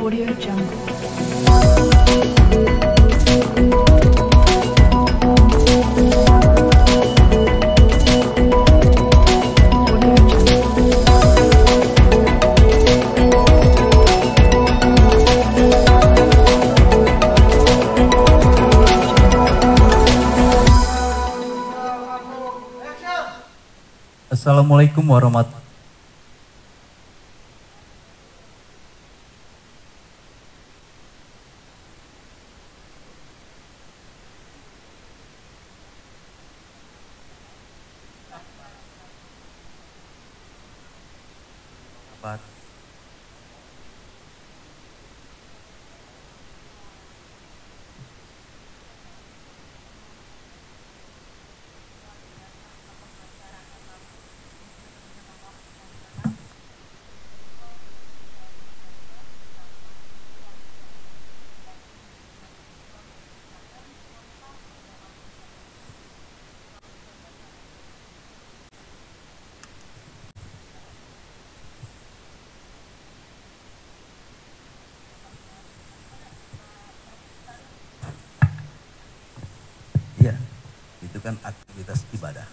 Audio Jungle. Assalamualaikum warahmatullahi wabarakatuh. Ya, itu kan aktivitas ibadah.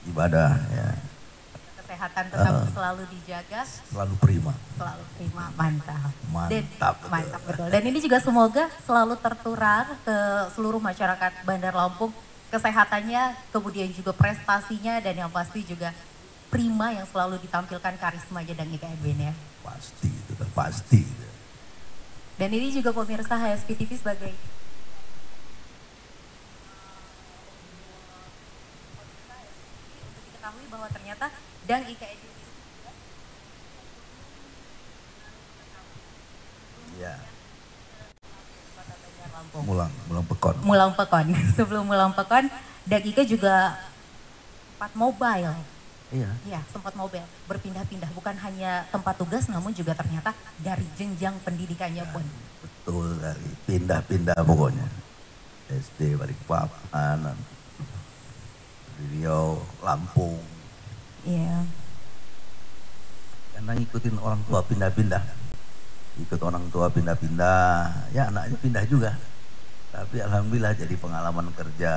Ibadah ya. Kesehatan tetap selalu dijaga. Selalu prima. Selalu prima, mantap. Mantap. Mantap betul. Dan ini juga semoga selalu tertular ke seluruh masyarakat Bandar Lampung. Kesehatannya, kemudian juga prestasinya, dan yang pasti juga prima yang selalu ditampilkan karismanya dan Ika Edwin ya. Pasti, itu kan pasti. Dan ini juga pemirsa HSP TV sebagai diketahui bahwa ternyata Dang Ika Edwin Ya. Lampung. Mulang Pekon. Mulang Pekon. Sebelum Mulang Pekon, Dang Ika juga sempat mobile. Iya. Iya, sempat mobile, berpindah-pindah, bukan hanya tempat tugas, namun juga ternyata dari jenjang pendidikannya pun. Betul, dari pindah-pindah pokoknya. SD Balikpapan, Riau, Lampung. Iya. Karena ngikutin orang tua pindah-pindah. Ikut orang tua pindah-pindah, ya anaknya pindah juga. Tapi alhamdulillah jadi pengalaman kerja,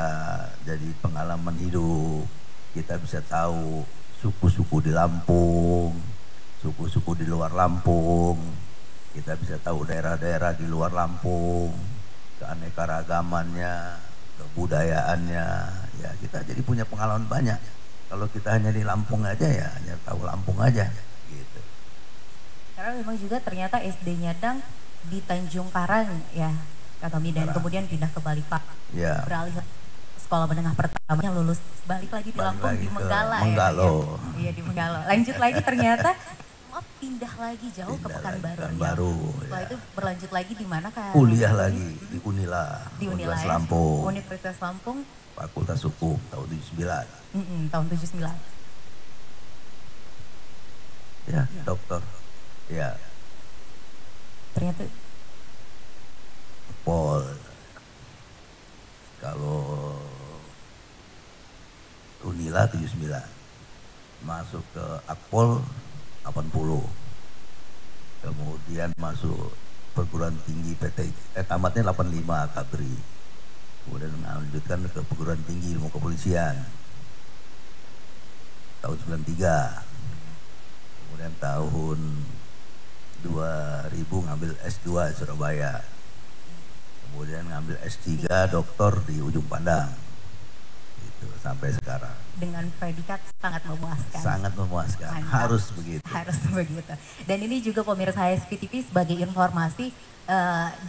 jadi pengalaman hidup. Kita bisa tahu suku-suku di Lampung, suku-suku di luar Lampung. Kita bisa tahu daerah-daerah di luar Lampung, keanekaragamannya, kebudayaannya. Ya kita jadi punya pengalaman banyak. Kalau kita hanya di Lampung aja ya hanya tahu Lampung aja gitu. Karena memang juga ternyata SD-nya Dang di Tanjung Karang ya, Kak Tommy, dan kemudian pindah ke Balikpapan. Ya. Beralih sekolah menengah pertamanya, lulus balik lagi di Lampung di Menggala Menggalo. ya. Iya di Menggalo. Lanjut lagi ternyata pindah lagi jauh ke Pekanbaru. Pekanbaru. Setelah itu berlanjut lagi di mana Kak? Kuliah lagi di Unila. Di Unila Universitas ya? Lampung. Universitas Lampung. Fakultas Hukum tahun 79. Tahun 79. Ya, dokter. Ya. Ternyata Pol. Kalau Unila 79. Masuk ke Akpol 80. Kemudian masuk perguruan tinggi tamatnya 85 Kabri. Kemudian melanjutkan ke perguruan tinggi ilmu kepolisian tahun 93. Kemudian tahun 2000 ngambil S2 Surabaya. Kemudian ngambil S3 doktor di Ujung Pandang. Itu sampai sekarang. Dengan predikat sangat memuaskan. Sangat memuaskan. Mantap. Harus begitu. Harus begitu. Dan ini juga pemirsa HSP TV sebagai informasi,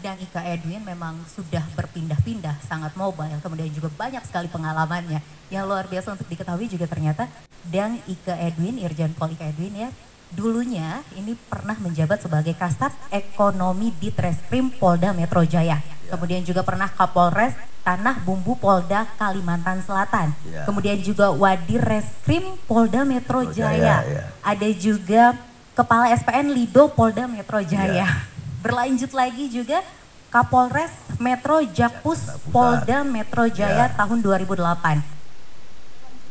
Dang Ika Edwin memang sudah berpindah-pindah, sangat mobile, kemudian juga banyak sekali pengalamannya. Yang luar biasa untuk diketahui juga ternyata Dang Ika Edwin, Irjen Pol Ika Edwin ya, dulunya ini pernah menjabat sebagai Kasat Ekonomi di Treskrim Polda Metro Jaya. Kemudian juga pernah Kapolres Tanah Bumbu Polda Kalimantan Selatan. Kemudian juga Wadir Reskrim Polda Metro Jaya. Ada juga Kepala SPN Lido Polda Metro Jaya. Berlanjut lagi juga Kapolres Metro Jakpus Polda Metro Jaya tahun 2008.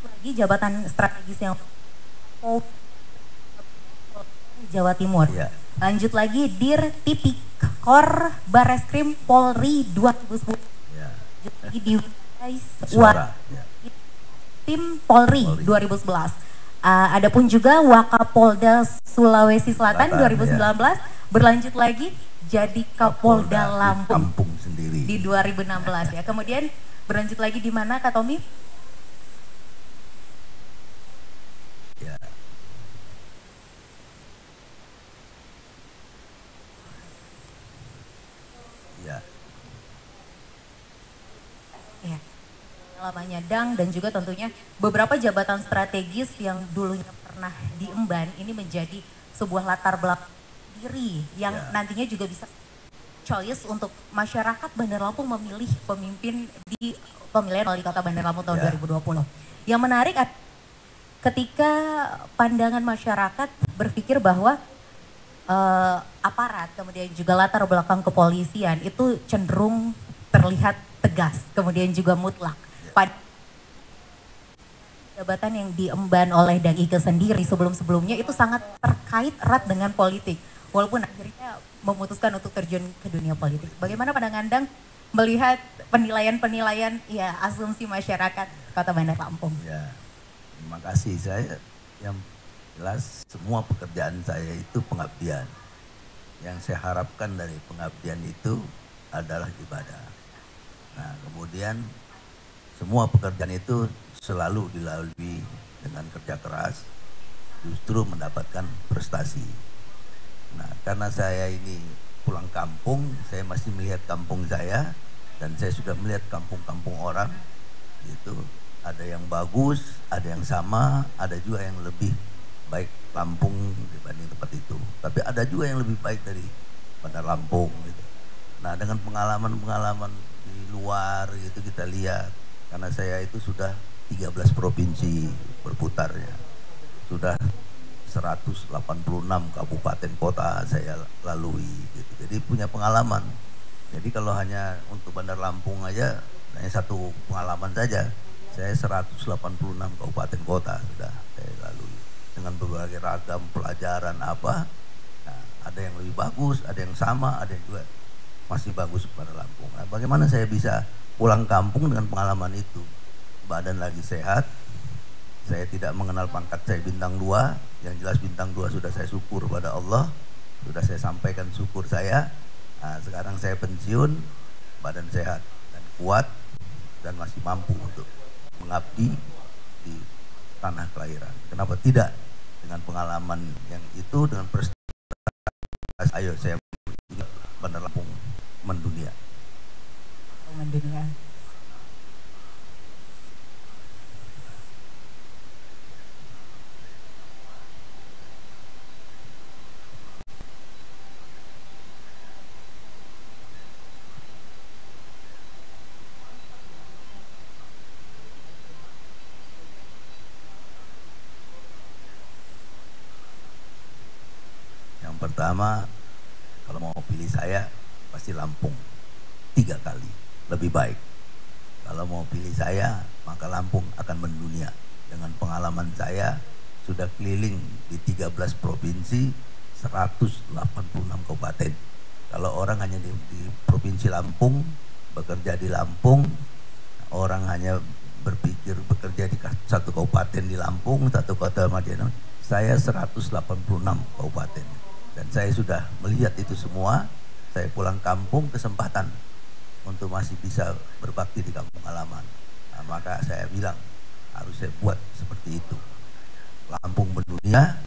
Lagi jabatan strategis yang Jawa Timur. Lanjut lagi, Dir Tipikor Bareskrim Polri 2010. Ya. Lanjut lagi di Suara. Ya. Tim Polri 2011. Adapun juga Wakapolda Sulawesi Selatan 2019. Ya. Berlanjut lagi jadi Kapolda Lampung sendiri di 2016 ya. Kemudian berlanjut lagi di mana Kak Tommy? Ya. Ya. Ya. Lamanya Dang dan juga tentunya beberapa jabatan strategis yang dulunya pernah diemban ini menjadi sebuah latar belakang diri yang nantinya juga bisa choice untuk masyarakat Bandar Lampung memilih pemimpin di pemilihan wali kota Bandar Lampung tahun 2020. Yang menarik ketika pandangan masyarakat berpikir bahwa aparat kemudian juga latar belakang kepolisian itu cenderung terlihat tegas kemudian juga mutlak. Jabatan yang diemban oleh Dang Ike sendiri sebelum-sebelumnya itu sangat terkait erat dengan politik. Walaupun akhirnya memutuskan untuk terjun ke dunia politik. Bagaimana pandangan Dang melihat penilaian-penilaian ya asumsi masyarakat Kota Bandar Lampung? Ya, terima kasih. Saya yang jelas semua pekerjaan saya itu pengabdian. Yang saya harapkan dari pengabdian itu adalah ibadah. Nah, kemudian semua pekerjaan itu selalu dilalui dengan kerja keras, justru mendapatkan prestasi. Nah, karena saya ini pulang kampung, saya masih melihat kampung saya, dan saya sudah melihat kampung-kampung orang, itu ada yang bagus, ada yang sama, ada juga yang lebih baik Lampung dibanding tempat itu. Tapi ada juga yang lebih baik dari Bandar Lampung. Gitu. Nah, dengan pengalaman-pengalaman di luar itu kita lihat, karena saya itu sudah 13 provinsi berputarnya. Sudah 186 kabupaten kota saya lalui gitu. Jadi punya pengalaman. Jadi kalau hanya untuk Bandar Lampung aja hanya satu pengalaman saja. Saya 186 kabupaten kota sudah saya lalui dengan berbagai ragam pelajaran apa. Nah, ada yang lebih bagus, ada yang sama, ada yang juga masih bagus Bandar Lampung. Nah, bagaimana saya bisa pulang kampung dengan pengalaman itu? Badan lagi sehat, saya tidak mengenal pangkat saya bintang 2, yang jelas bintang 2 sudah saya syukur pada Allah, sudah saya sampaikan syukur saya. Nah, sekarang saya pensiun, badan sehat dan kuat dan masih mampu untuk mengabdi di tanah kelahiran. Kenapa tidak dengan pengalaman yang itu, dengan prestasi? Ayo saya Bandar Lampung mendunia. Mendunia. Yang pertama, kalau mau pilih saya pasti Lampung 3 kali lebih baik. Kalau mau pilih saya, maka Lampung akan mendunia. Dengan pengalaman saya sudah keliling di 13 provinsi, 186 kabupaten. Kalau orang hanya di provinsi Lampung, bekerja di Lampung, orang hanya berpikir bekerja di satu kabupaten di Lampung, satu kota Madiun. Saya 186 kabupaten. Dan saya sudah melihat itu semua. Saya pulang kampung kesempatan untuk masih bisa berbakti di kampung halaman. Nah, maka saya bilang harus saya buat seperti itu. Lampung mendunia,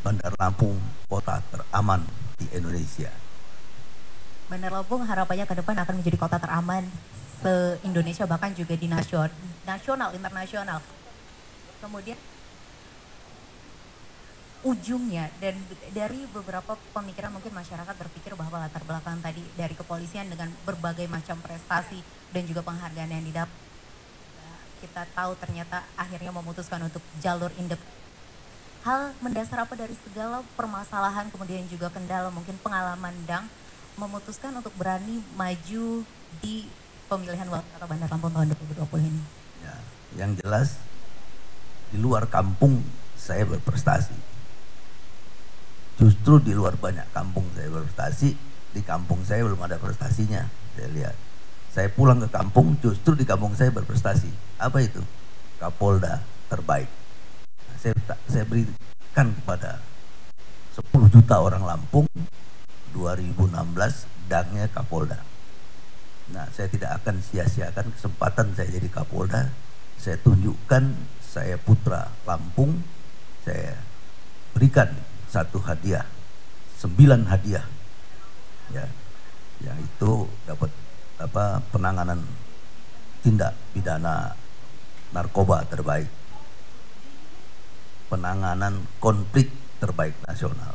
Bandar Lampung kota teraman di Indonesia. Bandar Lampung harapannya ke depan akan menjadi kota teraman se-Indonesia, bahkan juga di nasional, internasional. Kemudian ujungnya, dan dari beberapa pemikiran mungkin masyarakat berpikir bahwa latar belakang tadi dari kepolisian dengan berbagai macam prestasi dan juga penghargaan yang didapat, kita tahu ternyata akhirnya memutuskan untuk jalur independen. Hal mendasar apa dari segala permasalahan kemudian juga kendala mungkin pengalaman Dang memutuskan untuk berani maju di pemilihan wali kota Bandar Lampung tahun 2020 ini? Ya, yang jelas di luar kampung saya berprestasi. Justru di luar banyak kampung saya berprestasi, di kampung saya belum ada prestasinya. Saya lihat, saya pulang ke kampung, justru di kampung saya berprestasi. Apa itu? Kapolda terbaik. Nah, saya berikan kepada 10 juta orang Lampung 2016 dangnya Kapolda. Nah, saya tidak akan sia-siakan kesempatan saya jadi Kapolda. Saya tunjukkan saya putra Lampung, saya berikan satu hadiah, 9 hadiah, ya, yang itu dapat penanganan tindak pidana narkoba terbaik, penanganan konflik terbaik nasional,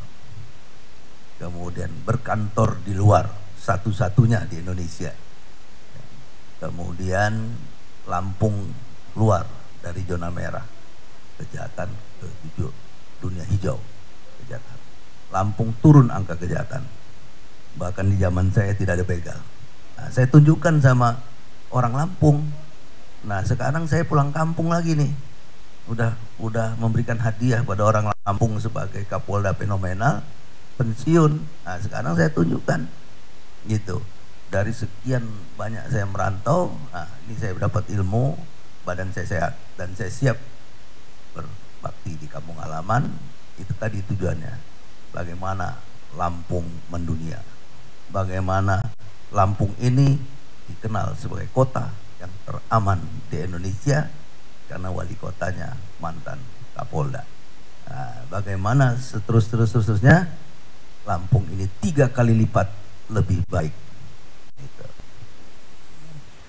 kemudian berkantor di luar satu-satunya di Indonesia, kemudian Lampung keluar dari zona merah kejahatan ke dunia hijau. Lampung turun angka kejahatan, bahkan di zaman saya tidak ada begal. Nah, saya tunjukkan sama orang Lampung. Nah, sekarang saya pulang kampung lagi nih, udah memberikan hadiah pada orang Lampung sebagai Kapolda fenomenal, pensiun. Nah, sekarang saya tunjukkan gitu, dari sekian banyak saya merantau, nah ini saya dapat ilmu, badan saya sehat dan saya siap berbakti di kampung halaman. Itu tadi tujuannya. Bagaimana Lampung mendunia, bagaimana Lampung ini dikenal sebagai kota yang teraman di Indonesia karena wali kotanya mantan Kapolda. Nah, bagaimana seterusnya Lampung ini 3 kali lipat lebih baik. Gitu.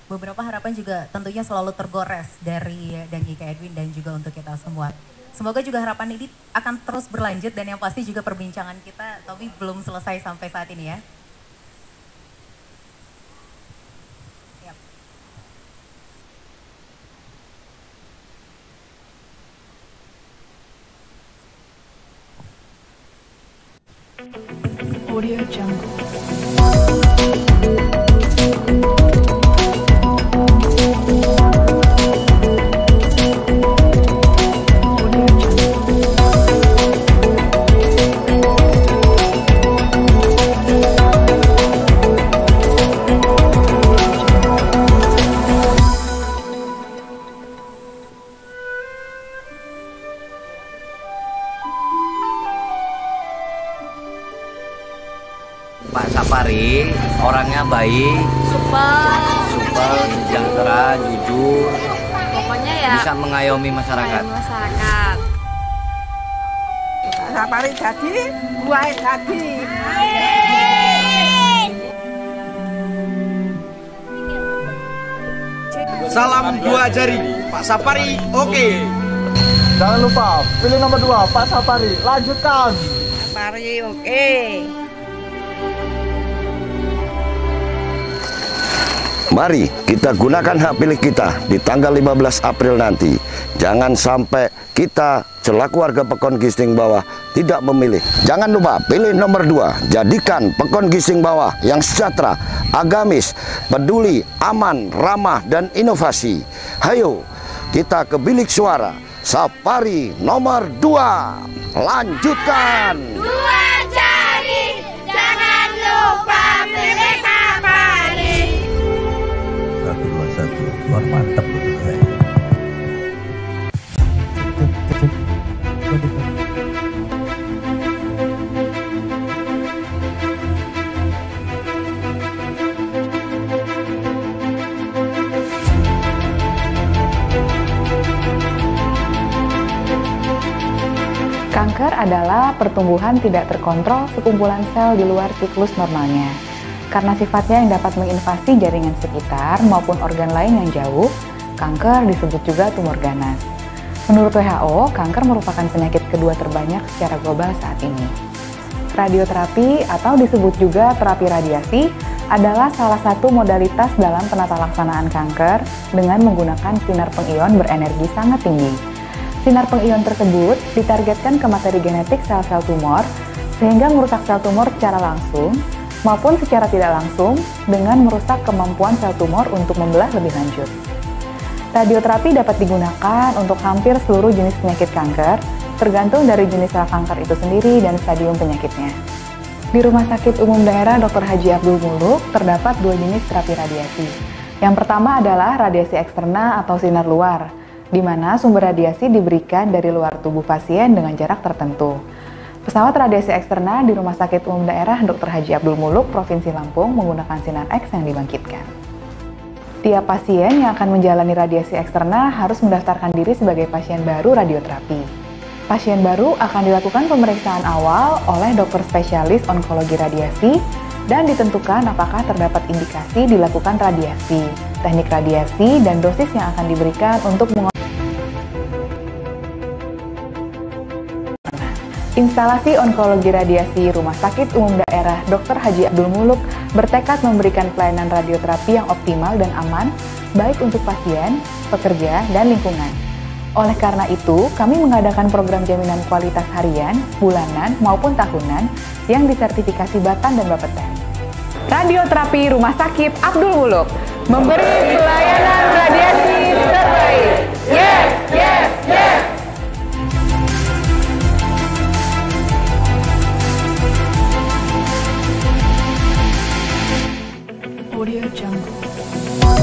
Beberapa harapan juga tentunya selalu tergores dari Ika Edwin dan juga untuk kita semua. Semoga juga harapan ini akan terus berlanjut dan yang pasti juga perbincangan kita tapi belum selesai sampai saat ini ya. Audio Jungle. Pak Sapari orangnya baik, supel, sejahtera, jujur, pokoknya ya bisa mengayomi masyarakat. Pak Sapari jadi, buah jadi. Salam 2 jari, Pak Sapari, oke. Jangan lupa pilih nomor 2, Pak Sapari. Lanjutkan. Sapari oke. Mari kita gunakan hak pilih kita di tanggal 15 April nanti. Jangan sampai kita selaku warga Pekon Gisting Bawah tidak memilih. Jangan lupa pilih nomor 2. Jadikan Pekon Gisting Bawah yang sejahtera, agamis, peduli, aman, ramah, dan inovasi. Hayo kita ke bilik suara. Sapari nomor 2. Lanjutkan. 2 jari, jangan lupa pilih Sapari. 1, 2, 1, luar mantap betul saya. Kanker adalah pertumbuhan tidak terkontrol sekumpulan sel di luar siklus normalnya. Karena sifatnya yang dapat menginvasi jaringan sekitar maupun organ lain yang jauh, kanker disebut juga tumor ganas. Menurut WHO, kanker merupakan penyakit kedua terbanyak secara global saat ini. Radioterapi atau disebut juga terapi radiasi adalah salah satu modalitas dalam penata laksanaan kanker dengan menggunakan sinar pengion berenergi sangat tinggi. Sinar pengion tersebut ditargetkan ke materi genetik sel-sel tumor sehingga merusak sel tumor secara langsung maupun secara tidak langsung dengan merusak kemampuan sel tumor untuk membelah lebih lanjut. Radioterapi dapat digunakan untuk hampir seluruh jenis penyakit kanker, tergantung dari jenis sel kanker itu sendiri dan stadium penyakitnya. Di Rumah Sakit Umum Daerah Dr. Haji Abdul Muluk terdapat 2 jenis terapi radiasi. Yang pertama adalah radiasi eksterna atau sinar luar, di mana sumber radiasi diberikan dari luar tubuh pasien dengan jarak tertentu. Pesawat radiasi eksterna di Rumah Sakit Umum Daerah Dr. Haji Abdul Muluk, Provinsi Lampung menggunakan sinar X yang dibangkitkan. Tiap pasien yang akan menjalani radiasi eksterna harus mendaftarkan diri sebagai pasien baru radioterapi. Pasien baru akan dilakukan pemeriksaan awal oleh dokter spesialis onkologi radiasi dan ditentukan apakah terdapat indikasi dilakukan radiasi, teknik radiasi, dan dosis yang akan diberikan untuk Instalasi Onkologi Radiasi Rumah Sakit Umum Daerah Dr. Haji Abdul Muluk bertekad memberikan pelayanan radioterapi yang optimal dan aman, baik untuk pasien, pekerja, dan lingkungan. Oleh karena itu, kami mengadakan program jaminan kualitas harian, bulanan, maupun tahunan yang disertifikasi Batan dan Bapeten. Radioterapi Rumah Sakit Abdul Muluk memberi pelayanan radiasi terbaik. Yes, yes, yes! Audio Jungle. Audio Jungle.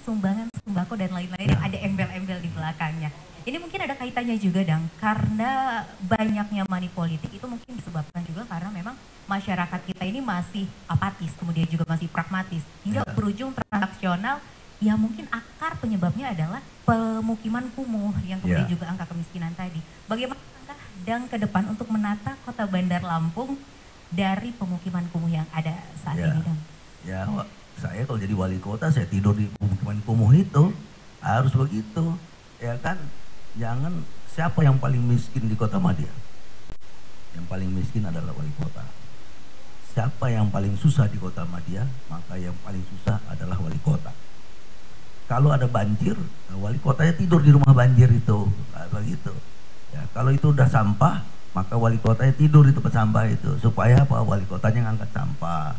sumbangan sembako dan lain-lain yang ada embel-embel di belakangnya. Ini mungkin ada kaitannya juga, Dang, karena banyaknya money politik itu mungkin disebabkan juga karena memang masyarakat kita ini masih apatis, kemudian juga masih pragmatis, hingga berujung transaksional. Ya mungkin akar penyebabnya adalah pemukiman kumuh yang kemudian juga angka kemiskinan tadi. Bagaimana langkah Dang ke depan untuk menata kota Bandar Lampung dari pemukiman kumuh yang ada saat ini, Dang? Ya, saya kalau jadi wali kota saya tidur di pemukiman kumuh itu, harus begitu, ya kan? Jangan, siapa yang paling miskin di Kota Madia? Yang paling miskin adalah wali kota. Siapa yang paling susah di Kota Madia? Maka yang paling susah adalah wali kota. Kalau ada banjir, wali kotanya tidur di rumah banjir itu, nah, begitu. Ya, kalau itu udah sampah, maka wali kotanya tidur di tempat sampah itu. Supaya apa? Wali kotanya ngangkat sampah.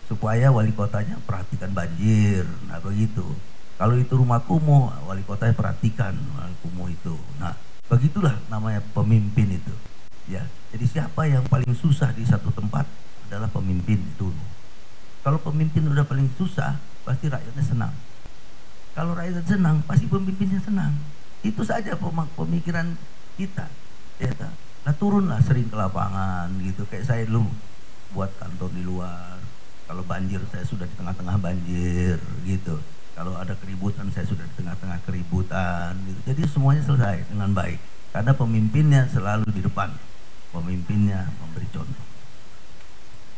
Supaya wali kotanya perhatikan banjir, nah begitu. Kalau itu rumah kumuh, wali kotanya perhatikan kumuh itu. Nah, begitulah namanya pemimpin itu. Ya, jadi siapa yang paling susah di satu tempat adalah pemimpin itu. Kalau pemimpin udah paling susah, pasti rakyatnya senang. Kalau rakyat senang, pasti pemimpinnya senang. Itu saja pemikiran kita. Ya, nah turunlah sering ke lapangan gitu. Kayak saya dulu buat kantor di luar. Kalau banjir saya sudah di tengah-tengah banjir gitu. Kalau ada keributan saya sudah di tengah-tengah keributan gitu. Jadi semuanya selesai dengan baik. Karena pemimpinnya selalu di depan. Pemimpinnya memberi contoh.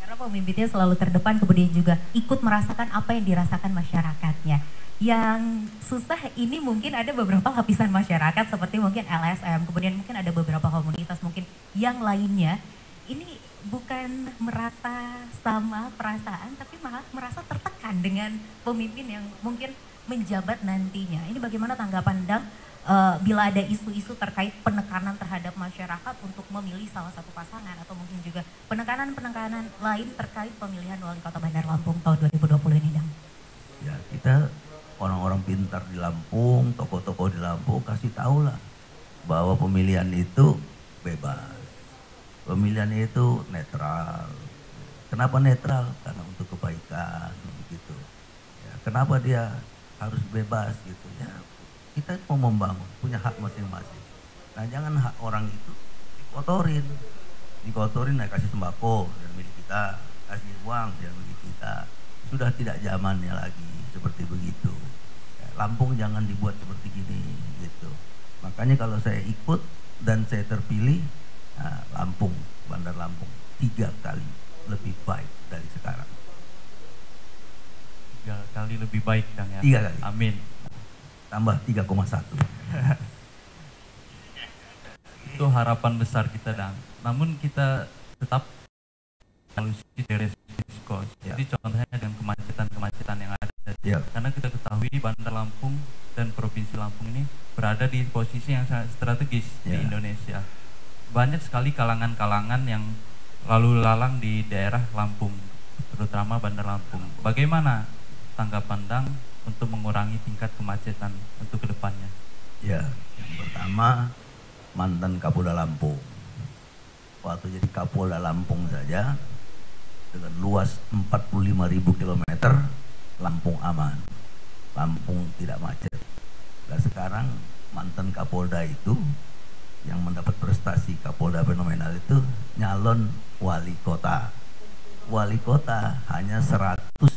Karena pemimpinnya selalu terdepan, kemudian juga ikut merasakan apa yang dirasakan masyarakatnya. Yang susah ini mungkin ada beberapa lapisan masyarakat seperti mungkin LSM, kemudian mungkin ada beberapa komunitas mungkin yang lainnya. Ini bukan merasa sama perasaan, tapi malah merasa tertekan dengan pemimpin yang mungkin menjabat nantinya. Ini bagaimana tanggapan Dang bila ada isu-isu terkait penekanan terhadap masyarakat untuk memilih salah satu pasangan atau mungkin juga penekanan-penekanan lain terkait pemilihan wali kota Bandar Lampung tahun 2020 ini, Dang? Ya, kita orang-orang pintar di Lampung, tokoh-tokoh di Lampung kasih tahulah bahwa pemilihan itu bebas. Pemilihan itu netral. Kenapa netral? Karena untuk kebaikan begitu. Ya, kenapa dia harus bebas gitu ya? Kita mau membangun, punya hak masing-masing. Nah, jangan hak orang itu dikotorin, nah, kasih sembako dan milik kita, kasih uang dan milik kita. Sudah tidak zamannya lagi seperti begitu. Ya, Lampung jangan dibuat seperti gini gitu. Makanya kalau saya ikut dan saya terpilih, nah, Lampung, Bandar Lampung 3 kali lebih baik dari sekarang. 3 kali lebih baik, Kang, ya? 3 kali. Amin. Tambah 3,1. Itu harapan besar kita, Dang. Namun kita tetap solusi dari risiko. Jadi contohnya dengan kemacetan yang ada. Karena kita ketahui Bandar Lampung dan Provinsi Lampung ini berada di posisi yang sangat strategis di Indonesia. Banyak sekali kalangan-kalangan yang lalu lalang di daerah Lampung, terutama Bandar Lampung. Bagaimana tanggapan Dang untuk mengurangi tingkat kemacetan untuk kedepannya? Ya, yang pertama mantan Kapolda Lampung. Waktu jadi Kapolda Lampung saja dengan luas 45.000 km, Lampung aman, Lampung tidak macet. Nah, sekarang mantan Kapolda itu yang mendapat prestasi Kapolda fenomenal itu nyalon wali kota. Wali kota hanya 192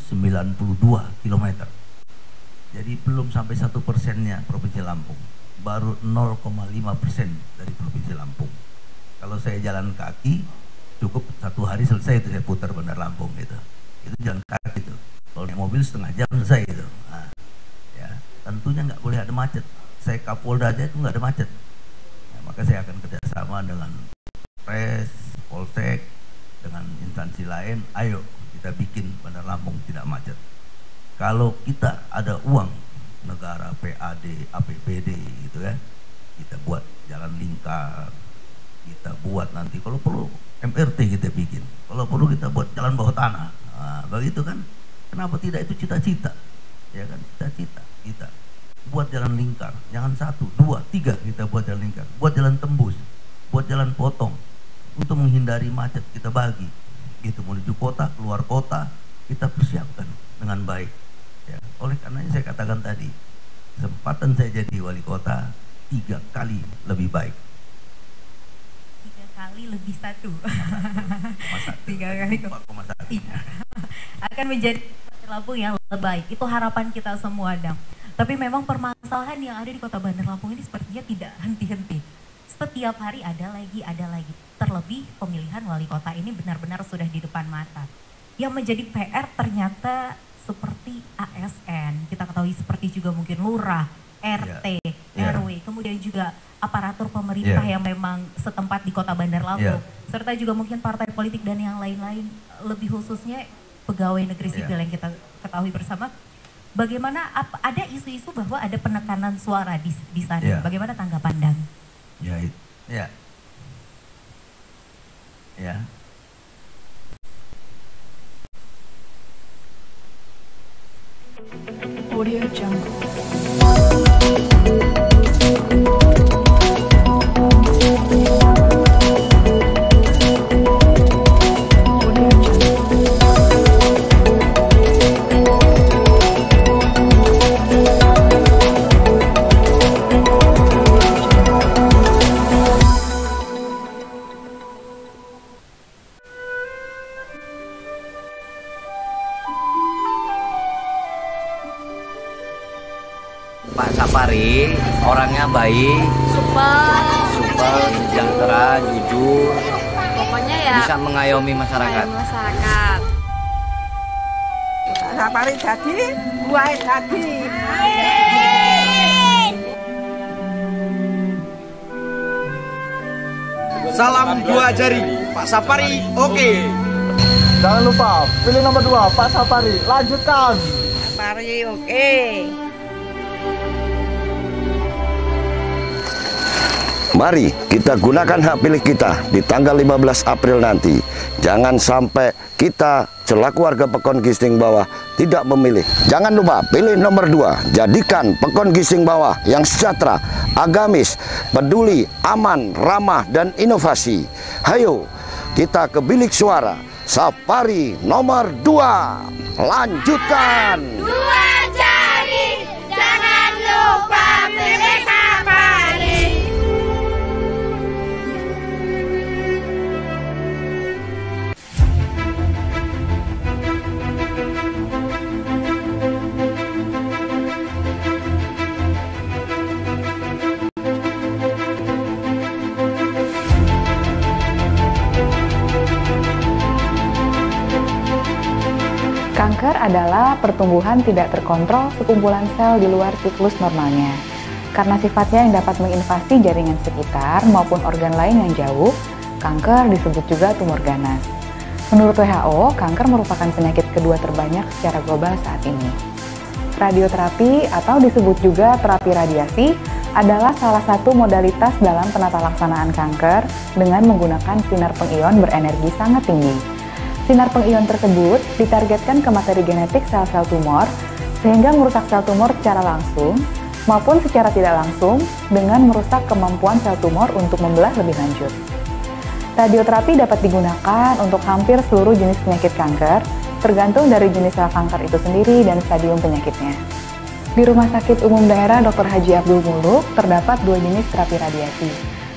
km. Jadi belum sampai 1%-nya Provinsi Lampung. Baru 0,5% dari Provinsi Lampung. Kalau saya jalan kaki, cukup 1 hari selesai itu saya putar Bandar Lampung gitu. Itu jalan kaki itu. Kalau naik mobil setengah jam selesai itu. Nah, ya, tentunya nggak boleh ada macet. Saya Kapolda aja itu nggak ada macet. Maka saya akan kerjasama dengan Polres, Polsek, dengan instansi lain. Ayo kita bikin Bandar Lampung tidak macet. Kalau kita ada uang negara, PAD, APBD gitu kan, kita buat jalan lingkar, kita buat nanti kalau perlu MRT kita bikin, kalau perlu kita buat jalan bawah tanah. Nah, begitu kan? Kenapa tidak? Itu cita-cita, ya kan? Cita-cita kita. Buat jalan lingkar, jangan 1, 2, 3 kita buat jalan lingkar, buat jalan tembus, buat jalan potong, untuk menghindari macet kita bagi, gitu menuju kota, keluar kota kita persiapkan dengan baik. Ya, oleh karenanya saya katakan tadi, kesempatan saya jadi wali kota 3 kali lebih baik. 3 kali lebih 1. 3 kali 4,1. Akan menjadi Lampung yang lebih baik. Itu harapan kita semua, Dang. Tapi memang permasalahan yang ada di Kota Bandar Lampung ini sepertinya tidak henti-henti. Setiap hari ada lagi. Terlebih pemilihan wali kota ini benar-benar sudah di depan mata. Yang menjadi PR ternyata seperti ASN, kita ketahui seperti juga mungkin lurah, RT, RW, kemudian juga aparatur pemerintah yang memang setempat di Kota Bandar Lampung, serta juga mungkin partai politik dan yang lain-lain, lebih khususnya pegawai negeri sipil yang kita ketahui bersama. Bagaimana ada isu-isu bahwa ada penekanan suara di sana? Bagaimana tanggapan Dan? Audio Jungle. Pak Sapari orangnya baik, supel, sejahtera, jujur, Pokoknya ya bisa mengayomi masyarakat. Pak Sapari jadi, buahnya jadi. Salam 2 jari, Pak Sapari, oke. Jangan lupa pilih nomor 2 Pak Sapari. Lanjutkan. Sapari oke. Mari kita gunakan hak pilih kita di tanggal 15 April nanti. Jangan sampai kita selaku warga Pekon Gisting Bawah tidak memilih. Jangan lupa pilih nomor 2. Jadikan Pekon Gisting Bawah yang sejahtera, agamis, peduli, aman, ramah, dan inovasi. Hayo kita ke bilik suara. Sapari nomor 2. Lanjutkan. 2 jari, jangan lupa pilih Sapari. Kanker adalah pertumbuhan tidak terkontrol sekumpulan sel di luar siklus normalnya. Karena sifatnya yang dapat menginvasi jaringan sekitar maupun organ lain yang jauh, kanker disebut juga tumor ganas. Menurut WHO, kanker merupakan penyakit kedua terbanyak secara global saat ini. Radioterapi atau disebut juga terapi radiasi adalah salah satu modalitas dalam penata laksanaan kanker dengan menggunakan sinar pengion berenergi sangat tinggi. Sinar pengion tersebut ditargetkan ke materi genetik sel-sel tumor sehingga merusak sel tumor secara langsung maupun secara tidak langsung dengan merusak kemampuan sel tumor untuk membelah lebih lanjut. Radioterapi dapat digunakan untuk hampir seluruh jenis penyakit kanker, tergantung dari jenis sel kanker itu sendiri dan stadium penyakitnya. Di Rumah Sakit Umum Daerah Dr. Haji Abdul Muluk terdapat 2 jenis terapi radiasi.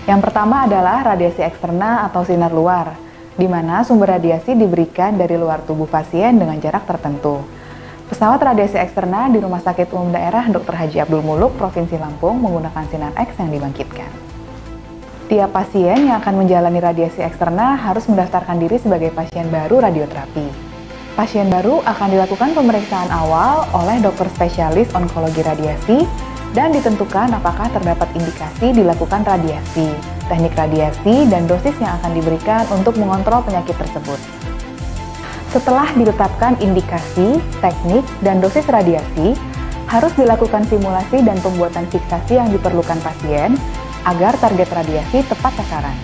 Yang pertama adalah radiasi eksterna atau sinar luar, di mana sumber radiasi diberikan dari luar tubuh pasien dengan jarak tertentu. Pesawat radiasi eksterna di Rumah Sakit Umum Daerah Dr. Haji Abdul Muluk, Provinsi Lampung menggunakan sinar X yang dibangkitkan. Tiap pasien yang akan menjalani radiasi eksterna harus mendaftarkan diri sebagai pasien baru radioterapi. Pasien baru akan dilakukan pemeriksaan awal oleh dokter spesialis onkologi radiasi dan ditentukan apakah terdapat indikasi dilakukan radiasi, teknik radiasi, dan dosis yang akan diberikan untuk mengontrol penyakit tersebut. Setelah ditetapkan indikasi, teknik, dan dosis radiasi, harus dilakukan simulasi dan pembuatan fiksasi yang diperlukan pasien agar target radiasi tepat sasaran.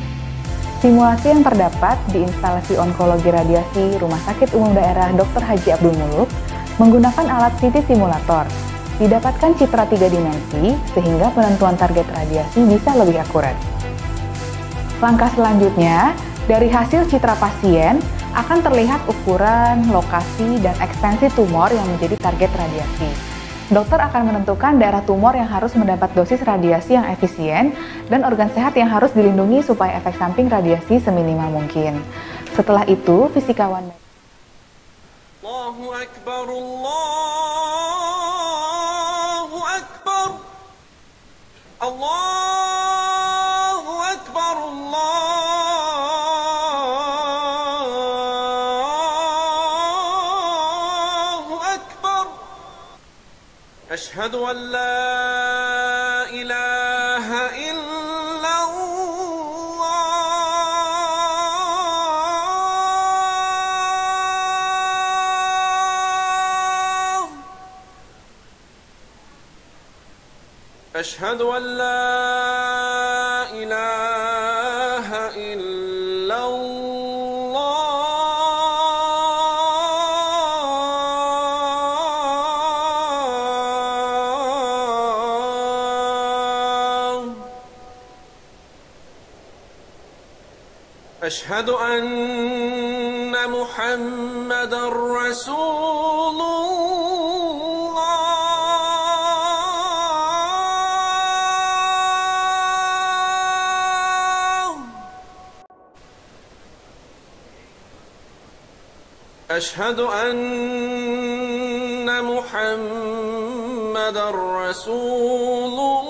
Simulasi yang terdapat di instalasi onkologi radiasi Rumah Sakit Umum Daerah Dr. Haji Abdul Muluk menggunakan alat CT simulator. Didapatkan citra 3 dimensi sehingga penentuan target radiasi bisa lebih akurat. Langkah selanjutnya, dari hasil citra pasien, akan terlihat ukuran, lokasi, dan ekstensi tumor yang menjadi target radiasi. Dokter akan menentukan daerah tumor yang harus mendapat dosis radiasi yang efisien dan organ sehat yang harus dilindungi supaya efek samping radiasi seminimal mungkin. Setelah itu, fisikawan Allahu Akbar, Allahu Akbar, Allahu Akbar, Allahu Akbar. Ashhadu an la ilaha illallah. Ashhadu an la ilaha illallah. Ashhadu anna Muhammadar Rasulullah. Ashhadu anna Muhammadar Rasulullah.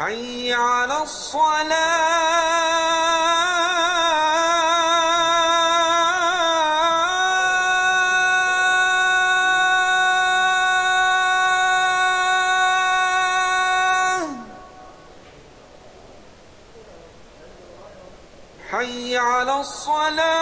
Hayya 'alas salah. Hayya 'alas salah.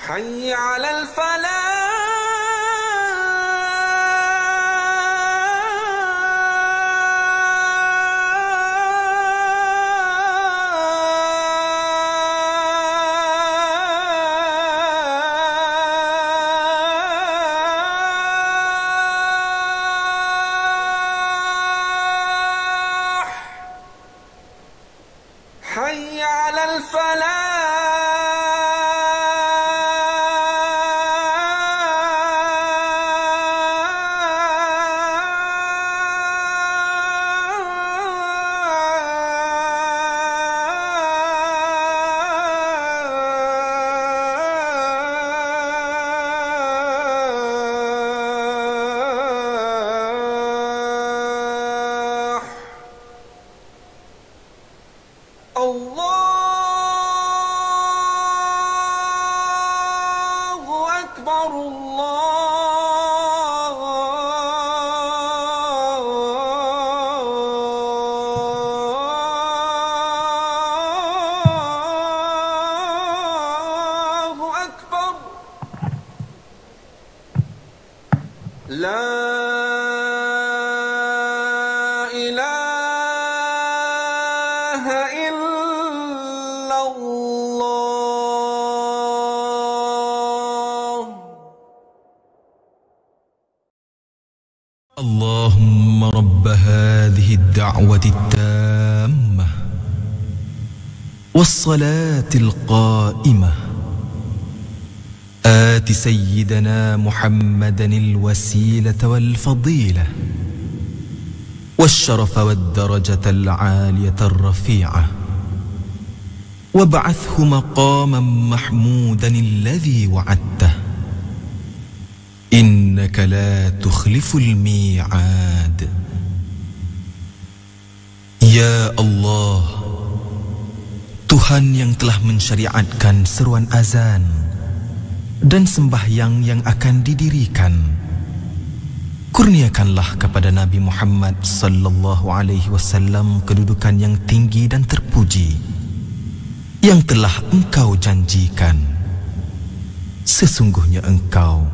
حي على الفلاح. حي على الفلاح. الله أكبر، الله أكبر. لا إله إلا الله. اللهم رب هذه الدعوة التامة والصلاة القائمة آت سيدنا محمدا الوسيلة والفضيلة والشرف والدرجة العالية الرفيعة وابعثه مقاما محمودا الذي وعدته إنك لا تخلف الميعاد. يا الله Tuhan yang telah mensyariatkan seruan azan dan sembahyang yang akan didirikan, kurniakanlah kepada Nabi Muhammad sallallahu alaihi wasallam kedudukan yang tinggi dan terpuji yang telah engkau janjikan. Sesungguhnya engkau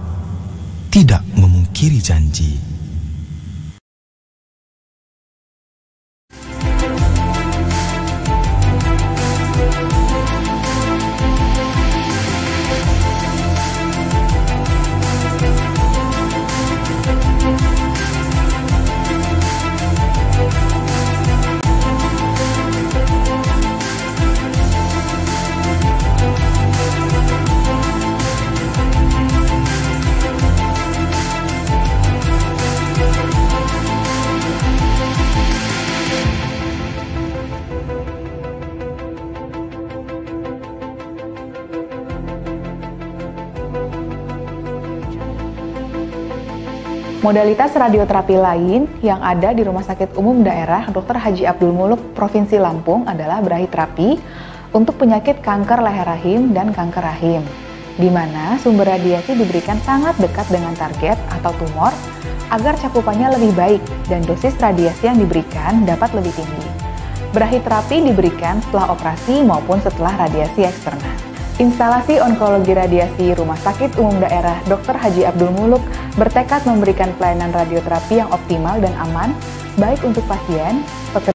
tidak memungkiri janji. Modalitas radioterapi lain yang ada di Rumah Sakit Umum Daerah Dr. Haji Abdul Muluk, Provinsi Lampung adalah brahiterapi untuk penyakit kanker leher rahim dan kanker rahim, di mana sumber radiasi diberikan sangat dekat dengan target atau tumor agar cakupannya lebih baik dan dosis radiasi yang diberikan dapat lebih tinggi. Brahiterapi diberikan setelah operasi maupun setelah radiasi eksternal. Instalasi Onkologi Radiasi Rumah Sakit Umum Daerah Dr. Haji Abdul Muluk bertekad memberikan pelayanan radioterapi yang optimal dan aman, baik untuk pasien, pekerja,